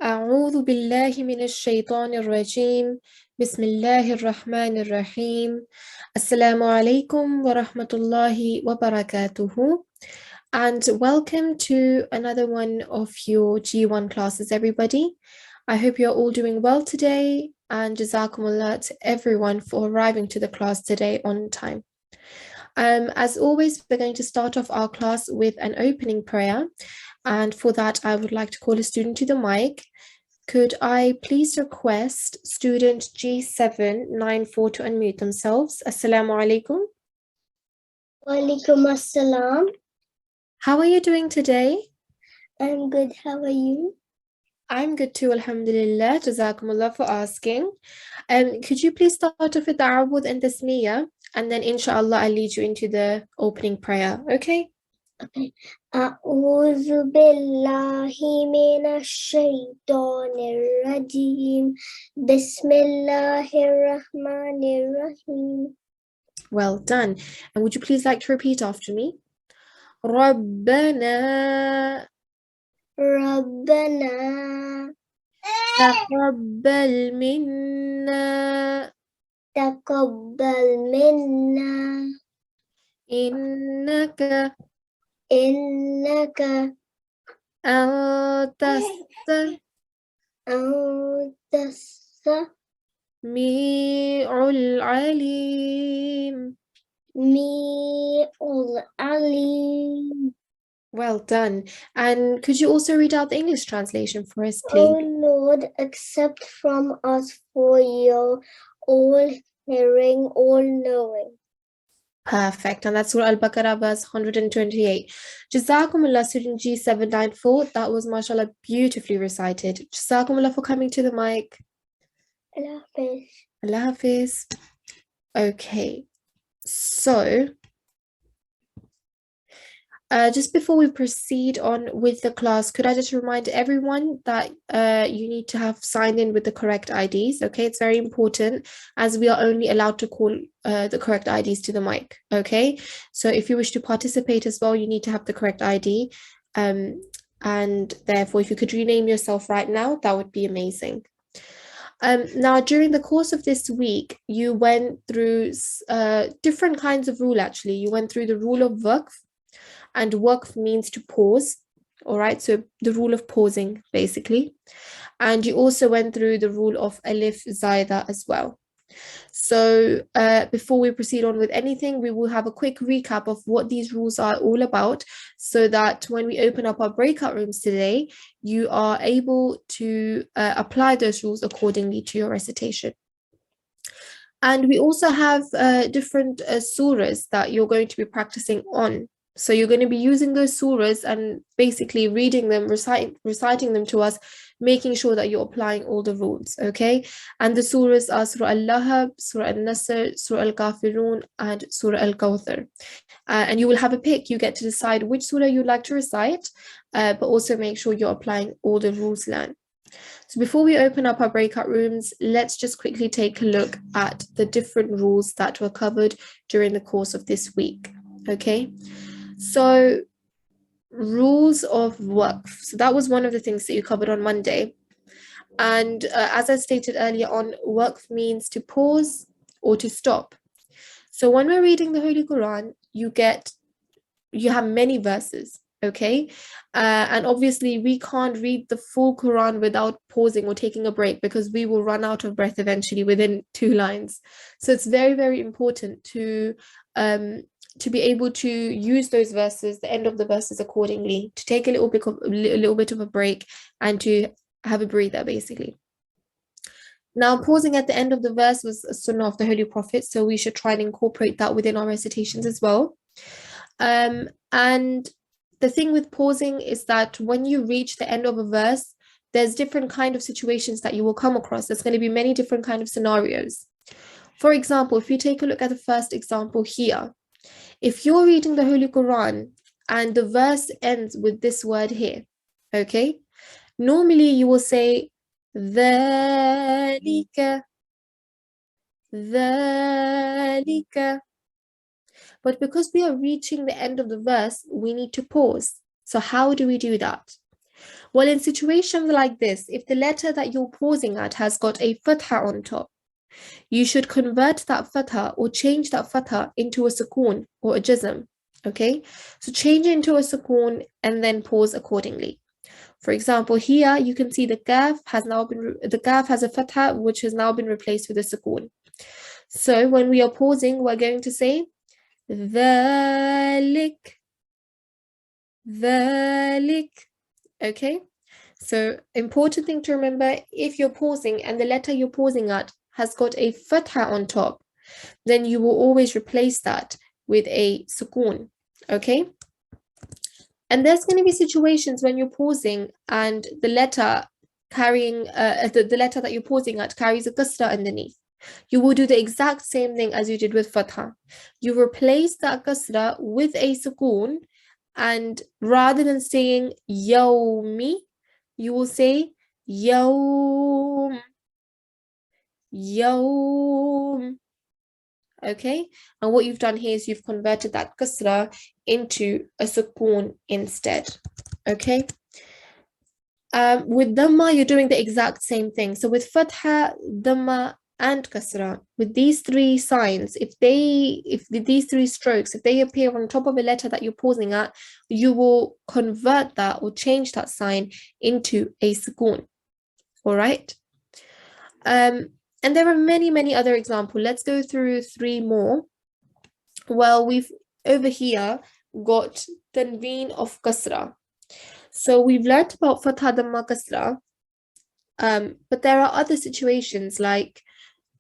أعوذ بالله من الشيطان الرجيم بسم الله الرحمن الرحيم السلام عليكم ورحمة الله وبركاته and welcome to another one of your G1 classes, everybody. I hope you're all doing well today, and Jazakumullah to everyone for arriving to the class today on time. As always, we're going to start off our class with an opening prayer, and for that I would like to call a student to the mic. Could I please request student G794 to unmute themselves? Assalamu alaikum. Walaikum assalam. How are you doing today? I'm good. How are you? I'm good too, alhamdulillah. Jazakumullah for asking. Could you please start off with the Awud and the Tasniya, and then inshallah I'll lead you into the opening prayer, okay? Okay. أعوذ بالله من الشيطان الرجيم بسم الله الرحمن الرحيم. Well done. And would you please like to repeat after me? ربنا تقبل منا تقبل منا إنك إنك أنت السميع العليم. العليم. Well done. And could you also read out the English translation for us, please? O Lord, accept from us for your all-hearing, all-knowing. Perfect. And that's Surah Al-Baqarah verse 128. Jazakumullah, student G794. That was, mashallah, beautifully recited. Jazakumullah for coming to the mic. Allah Hafiz. Allah Hafiz. Okay. So, just before we proceed on with the class, could I just remind everyone that you need to have signed in with the correct IDs, okay? It's very important, as we are only allowed to call the correct IDs to the mic, okay? So if you wish to participate as well, you need to have the correct ID. And therefore, if you could rename yourself right now, that would be amazing. Now, during the course of this week, you went through different kinds of rule, actually. You went through the rule of waqf, and waqf means to pause, all right? So the rule of pausing, basically. And you also went through the rule of alif zaida as well. So before we proceed on with anything, we will have a quick recap of what these rules are all about, so that when we open up our breakout rooms today, you are able to apply those rules accordingly to your recitation. And we also have different surahs that you're going to be practicing on. So you're going to be using those surahs and basically reading them, reciting them to us, making sure that you're applying all the rules, okay? And the surahs are Surah Al-Lahab, Surah Al-Nasr, Surah Al-Kafirun, and Surah Al-Kawthar. And you will have a pick. You get to decide which surah you'd like to recite, but also make sure you're applying all the rules learned. So before we open up our breakout rooms, let's just quickly take a look at the different rules that were covered during the course of this week, okay? So rules of waqf. So that was one of the things that you covered on Monday. And as I stated earlier on, waqf means to pause or to stop. So when we're reading the Holy Quran, you have many verses, okay? And obviously we can't read the full Quran without pausing or taking a break, because we will run out of breath eventually within 2 lines. So it's very, very important to be able to use those verses, the end of the verses, accordingly, to take a little bit of a break and to have a breather, basically. Now, pausing at the end of the verse was a sunnah of the Holy Prophet, so we should try and incorporate that within our recitations as well. And the thing with pausing is that when you reach the end of a verse, there's different kind of situations that you will come across. There's going to be many different kind of scenarios. For example, if you take a look at the first example here, if you're reading the Holy Quran and the verse ends with this word here, okay? Normally you will say, ذَلِكَ, ذَلِكَ. But because we are reaching the end of the verse, we need to pause. So how do we do that? Well, in situations like this, if the letter that you're pausing at has got a fatha on top, you should convert that fatha or change that fatha into a sukoon or a jazm. Okay, so change it into a sukoon and then pause accordingly. For example, here you can see the kaf has a fatha which has now been replaced with a sukoon. So when we are pausing, we're going to say ذلك, ذلك. Okay, so important thing to remember, if you're pausing and the letter you're pausing at has got a fatha on top, then you will always replace that with a sukoon. Okay, and there's going to be situations when you're pausing and the letter carrying the letter that you're pausing at carries a kasra underneath. You will do the exact same thing as you did with fatha. You replace that kasra with a sukoon, and rather than saying yawmi, you will say yawm, yawm. Okay, and what you've done here is you've converted that kasra into a sukoon instead. Okay, with dhamma you're doing the exact same thing. So with fatha, dhamma and kasra, with these three signs, if these three strokes, if they appear on top of a letter that you're pausing at, you will convert that or change that sign into a sukoon. All right, and there are many other examples. Let's go through three more. Well, we've over here got tanween of kasra. So we've learned about fatha, dhamma, kasra, but there are other situations like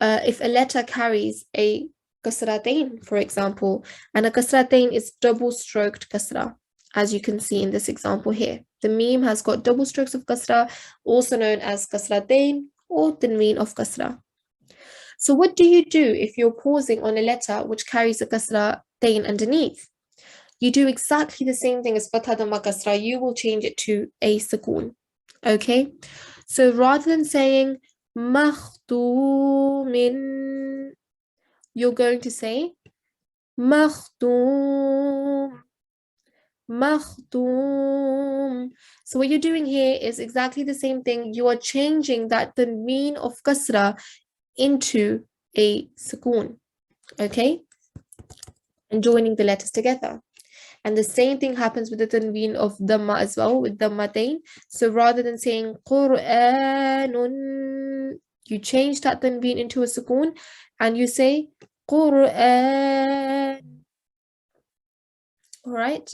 if a letter carries a kasratain, for example, and a kasratain is double stroked kasra, as you can see in this example here. The meme has got double strokes of kasra, also known as kasratain or tanween of kasra. So what do you do if you're pausing on a letter which carries a kasratain underneath? You do exactly the same thing as fatha, dhamma, kasra. You will change it to a sukoon. Okay, so rather than saying makhtumin, you're going to say makhtum, makhtum. So what you're doing here is exactly the same thing. You are changing that tanween of kasra into a sukoon. Okay, and joining the letters together. And the same thing happens with the tanween of dhamma as well, with dhammatain. So rather than saying Qur'anun, you change that tanween into a sukoon and you say Qur'an. All right.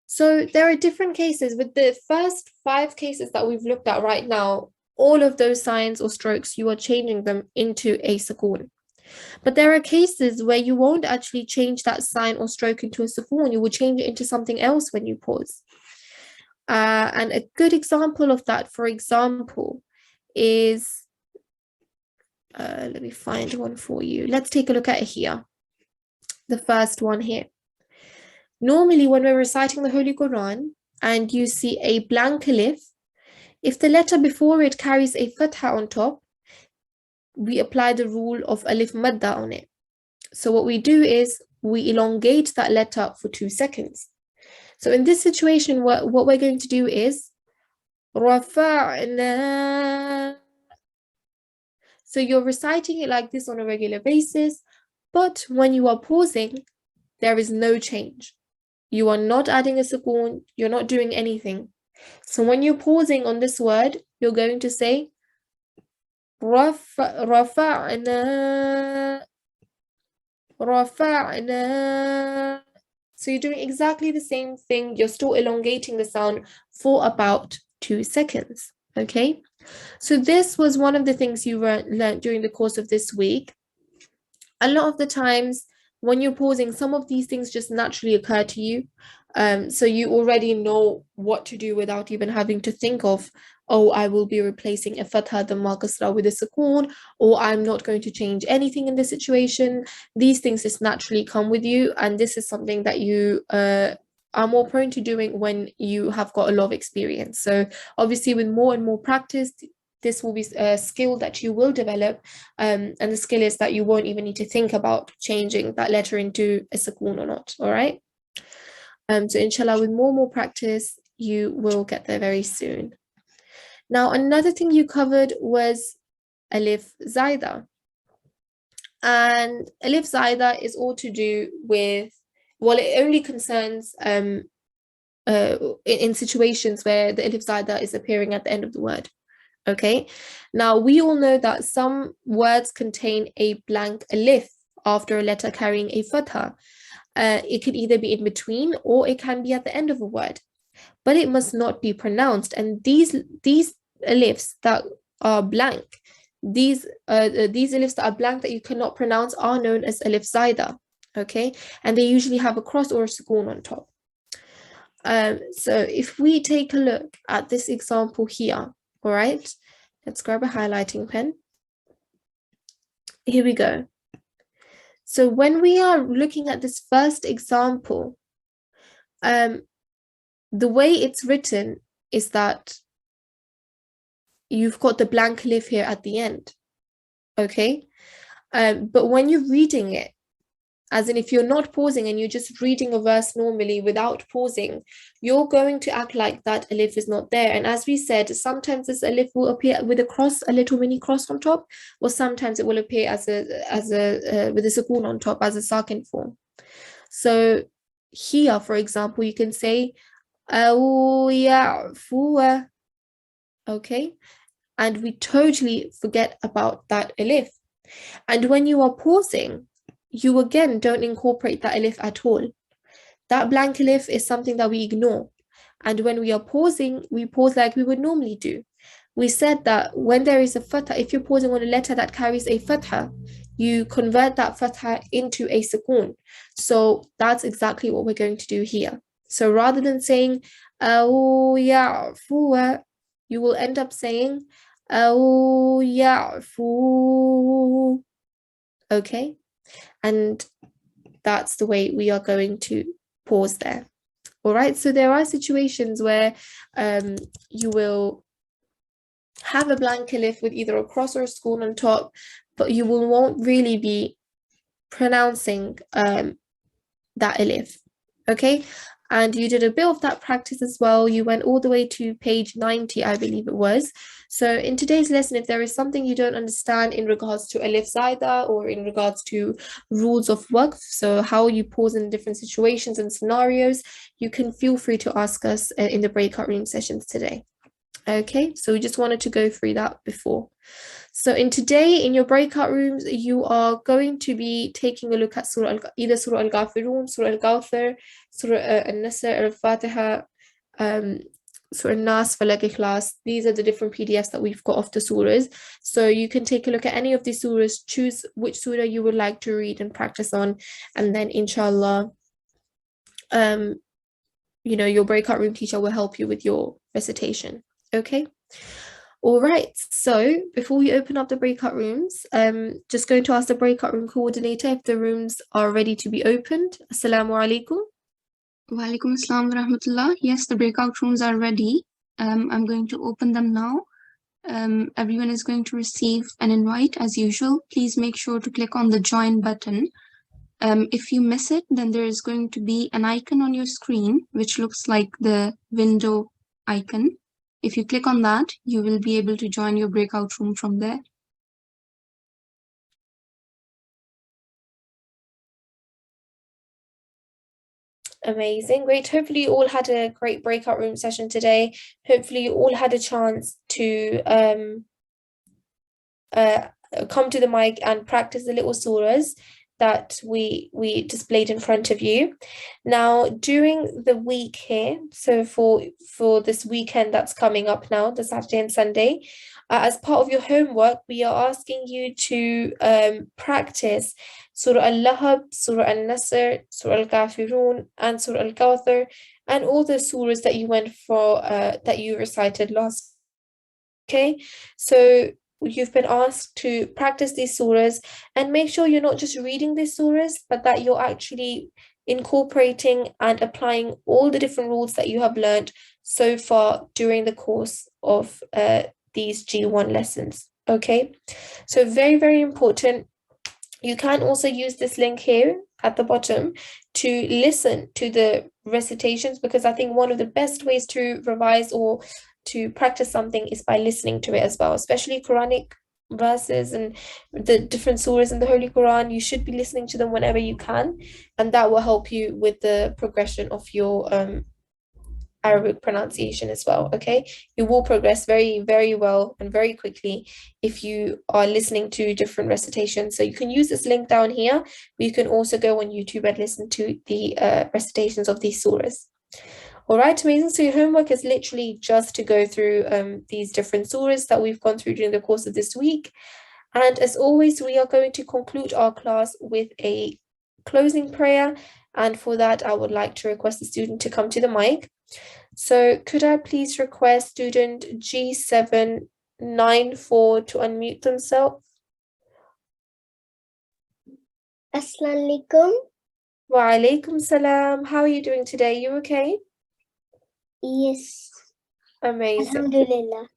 So there are different cases. With the first 5 cases that we've looked at right now, all of those signs or strokes, you are changing them into a sukoon. But there are cases where you won't actually change that sign or stroke into a sukoon. You will change it into something else when you pause. And a good example of that, for example, is, let me find one for you. Let's take a look at it here. The first one here. Normally, when we're reciting the Holy Quran and you see a blank alif, if the letter before it carries a fatha on top, we apply the rule of alif madda on it. So what we do is we elongate that letter for 2 seconds. So in this situation, what we're going to do is rafa'na. So you're reciting it like this on a regular basis, but when you are pausing, there is no change. You are not adding a sukoon, you're not doing anything. So when you're pausing on this word, you're going to say rafa'na, rafa'na. So you're doing exactly the same thing. You're still elongating the sound for about 2 seconds. Okay. So this was one of the things you learned during the course of this week. A lot of the times when you're pausing, some of these things just naturally occur to you. So you already know what to do without even having to think of, oh, I will be replacing a fatha dhamma kasra with a sukoon, or I'm not going to change anything in this situation. These things just naturally come with you, and this is something that you are more prone to doing when you have got a lot of experience. So obviously with more and more practice, this will be a skill that you will develop, and the skill is that you won't even need to think about changing that letter into a sukoon or not. All right. So inshallah, with more and more practice, you will get there very soon. Now, another thing you covered was alif zaida. And alif zaida is all to do with, well, it only concerns in situations where the alif zaida is appearing at the end of the word. Okay, now we all know that some words contain a blank alif after a letter carrying a fatha. It could either be in between or it can be at the end of a word, but it must not be pronounced. And these alifs that are blank, these alifs that are blank that you cannot pronounce are known as alif zaida. Okay, and they usually have a cross or a sukoon on top. So if we take a look at this example here, all right, let's grab a highlighting pen. Here we go. So when we are looking at this first example, the way it's written is that you've got the blank alif here at the end, okay? But when you're reading it, as in if you're not pausing and you're just reading a verse normally without pausing, you're going to act like that alif is not there. And as we said, sometimes this alif will appear with a cross, a little mini cross on top, or sometimes it will appear with a sukoon on top as a sakin form. So here, for example, you can say أو يعفو, okay? And we totally forget about that alif. And when you are pausing, you again don't incorporate that alif at all. That blank alif is something that we ignore. And when we are pausing, we pause like we would normally do. We said that when there is a fatha, if you're pausing on a letter that carries a fatha, you convert that fatha into a sukoon. So that's exactly what we're going to do here. So rather than saying أو يعفو, you will end up saying أو يعفو. Okay? And that's the way we are going to pause there. All right, so there are situations where you will have a blank alif with either a cross or a sukoon on top, but you won't really be pronouncing that alif. Okay, and you did a bit of that practice as well. You went all the way to page 90, I believe it was. So in today's lesson, if there is something you don't understand in regards to alif zaida or in regards to rules of waqf, so how you pause in different situations and scenarios, you can feel free to ask us in the breakout room sessions today. Okay, so we just wanted to go through that before. So in your breakout rooms, you are going to be taking a look at either Surah Al-Ghafirun, Surah Al-Kawthar, Surah Al-Nasr, Al-Fatiha, Surah Nas, Falaq, Ikhlas. These are the different PDFs that we've got of the surahs. So you can take a look at any of these surahs, choose which surah you would like to read and practice on, and then inshallah, your breakout room teacher will help you with your recitation. Okay. All right, so before we open up the breakout rooms, just going to ask the breakout room coordinator if the rooms are ready to be opened. Assalamu alaikum. Wa alaikum assalam wa rahmatullah. Yes, the breakout rooms are ready. I'm going to open them now. Everyone is going to receive an invite as usual. Please make sure to click on the join button. If you miss it, then there is going to be an icon on your screen which looks like the window icon. If you click on that, you will be able to join your breakout room from there. Amazing, great. Hopefully you all had a great breakout room session today. Hopefully you all had a chance to come to the mic and practice the little surahs that we displayed in front of you. Now, during the week here, so for this weekend that's coming up now, the Saturday and Sunday, as part of your homework, we are asking you to practice Surah Al-Lahab, Surah Al-Nasr, Surah Al-Kafirun, and Surah Al-Kawthar, and all the surahs that you went for, that you recited last. Okay, so you've been asked to practice these surahs and make sure you're not just reading these surahs, but that you're actually incorporating and applying all the different rules that you have learned so far during the course of these G1 lessons. Okay, so very, very important. You can also use this link here at the bottom to listen to the recitations, because I think one of the best ways to revise or to practice something is by listening to it as well, especially Quranic verses and the different surahs in the Holy Quran. You should be listening to them whenever you can, and that will help you with the progression of your Arabic pronunciation as well. Okay, you will progress very, very well and very quickly if you are listening to different recitations. So you can use this link down here, but you can also go on YouTube and listen to the recitations of these surahs. All right, amazing. So your homework is literally just to go through these different surahs that we've gone through during the course of this week. And as always, we are going to conclude our class with a closing prayer. And for that, I would like to request the student to come to the mic. So could I please request student G794 to unmute themselves? Assalamu alaikum. Wa alaikum salam. How are you doing today? You okay? Yes. Amazing. Alhamdulillah.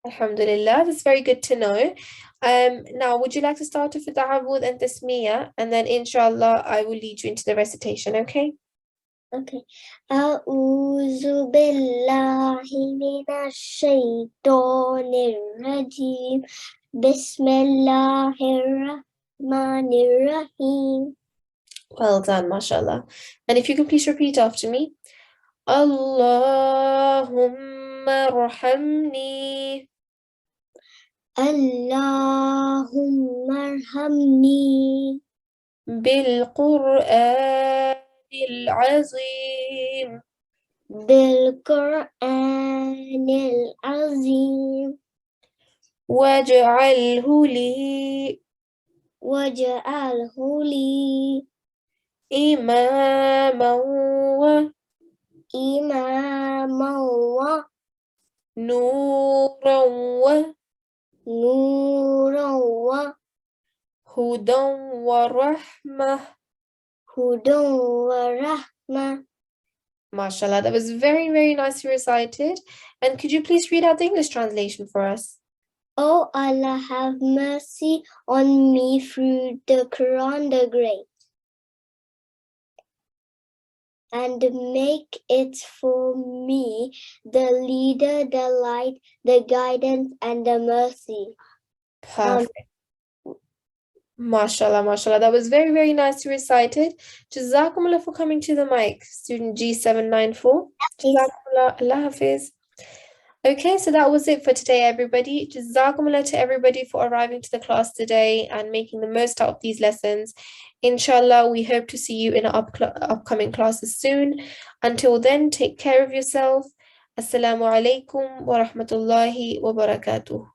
Alhamdulillah. That's very good to know. Now, would you like to start off with Ta'awudh and Tasmiyah? And then inshallah, I will lead you into the recitation, okay? Okay. A'udhu billahi minash shaitanir rajim. Bismillahir rahmanir rahim. Well done, mashallah. And if you can please repeat after me. Allahumma arhamni. Allahumma arhamni. Bil-Qur'an al-azim. Bil-Qur'an al-azim. Waj'alhu li Waj'alhu li imaman wa imaman wa nuran wa nuran wa hudan wa rahmah. hudan wa rahmah. Mashallah, that was very, very nicely recited. And could you please read out the English translation for us? Oh Allah, have mercy on me through the Quran the Great, and make it for me the leader, the light, the guidance, and the mercy. Perfect. Mashallah, mashallah. That was very, very nicely recited. Jazakumullah for coming to the mic, student G794. Jazakumullah, Allah Hafiz. Okay, so that was it for today, everybody. Jazakumullah to everybody for arriving to the class today and making the most out of these lessons. Inshallah, we hope to see you in our upcoming classes soon. Until then, take care of yourself. Assalamu alaikum wa rahmatullahi wa barakatuh.